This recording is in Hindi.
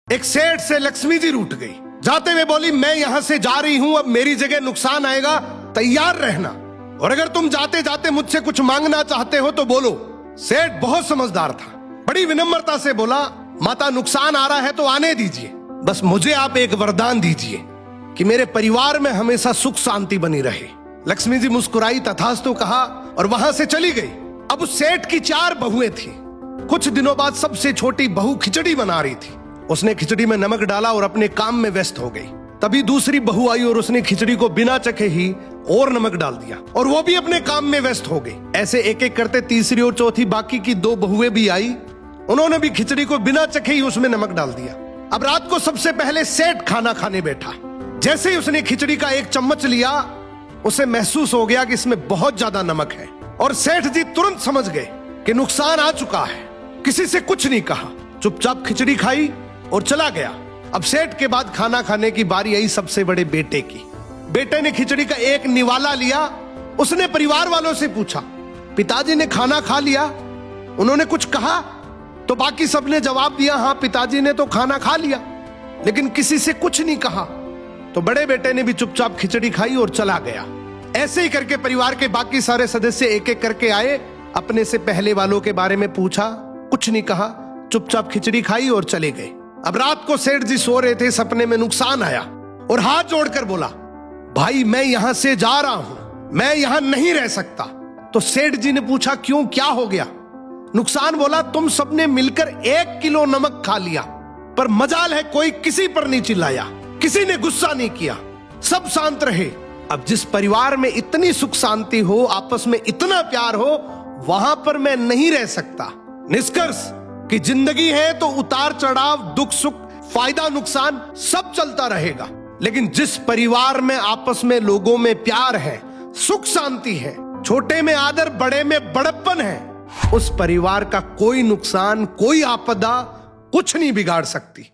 एक सेठ से लक्ष्मी जी रूठ गई। जाते हुए बोली, मैं यहां से जा रही हूं, अब मेरी जगह नुकसान आएगा, तैयार रहना, और अगर तुम जाते जाते मुझसे कुछ मांगना चाहते हो तो बोलो। सेठ बहुत समझदार था, बड़ी विनम्रता से बोला, माता नुकसान आ रहा है तो आने दीजिए, बस मुझे आप एक वरदान दीजिए कि मेरे परिवार में हमेशा सुख शांति बनी रहे। लक्ष्मी जी मुस्कुराई, तथास्तु कहा और वहां से चली गई। अब उस सेठ की 4 बहुएं थी। कुछ दिनों बाद सबसे छोटी बहू खिचड़ी बना रही थी। उसने खिचड़ी में नमक डाला और अपने काम में व्यस्त हो गई। तभी दूसरी बहू आई और उसने खिचड़ी को बिना चखे ही और नमक डाल दिया और वो भी अपने काम में व्यस्त हो गई। ऐसे एक एक करते तीसरी और चौथी बाकी की 2 बहुएं भी आई। उन्होंने भी खिचड़ी को बिना चखे ही उसमें नमक डाल दिया। अब रात को सबसे पहले सेठ खाना खाने बैठा। जैसे ही उसने खिचड़ी का एक चम्मच लिया, उसे महसूस हो गया कि इसमें बहुत ज्यादा नमक है और सेठ जी तुरंत समझ गए कि नुकसान आ चुका है। किसी से कुछ नहीं कहा, चुपचाप खिचड़ी खाई और चला गया। अब सेठ के बाद खाना खाने की बारी आई सबसे बड़े बेटे की। बेटे ने खिचड़ी का एक निवाला लिया। उसने परिवार वालों से पूछा, पिताजी ने खाना खा लिया? उन्होंने कुछ कहा? तो बाकी सबने जवाब दिया, हाँ पिताजी ने तो खाना खा लिया, लेकिन किसी से कुछ नहीं कहा। तो बड़े बेटे ने भी चुपचाप खिचड़ी खाई और चला गया। ऐसे ही करके परिवार के बाकी सारे सदस्य एक एक करके आए, अपने से पहले वालों के बारे में पूछा, कुछ नहीं कहा, चुपचाप खिचड़ी खाई और चले गए। अब रात को सेठ जी सो रहे थे, सपने में नुकसान आया और हाथ जोड़कर बोला, भाई मैं यहां से जा रहा हूं, मैं यहां नहीं रह सकता। तो सेठ जी ने पूछा, क्यों, क्या हो गया? नुकसान बोला, तुम सबने मिलकर 1 किलो नमक खा लिया, पर मजाल है कोई किसी पर नहीं चिल्लाया, किसी ने गुस्सा नहीं किया, सब शांत रहे। अब जिस परिवार में इतनी सुख शांति हो, आपस में इतना प्यार हो, वहां पर मैं नहीं रह सकता। निष्कर्ष कि जिंदगी है तो उतार चढ़ाव, दुख सुख, फायदा नुकसान सब चलता रहेगा, लेकिन जिस परिवार में आपस में लोगों में प्यार है, सुख शांति है, छोटे में आदर, बड़े में बड़प्पन है, उस परिवार का कोई नुकसान, कोई आपदा कुछ नहीं बिगाड़ सकती।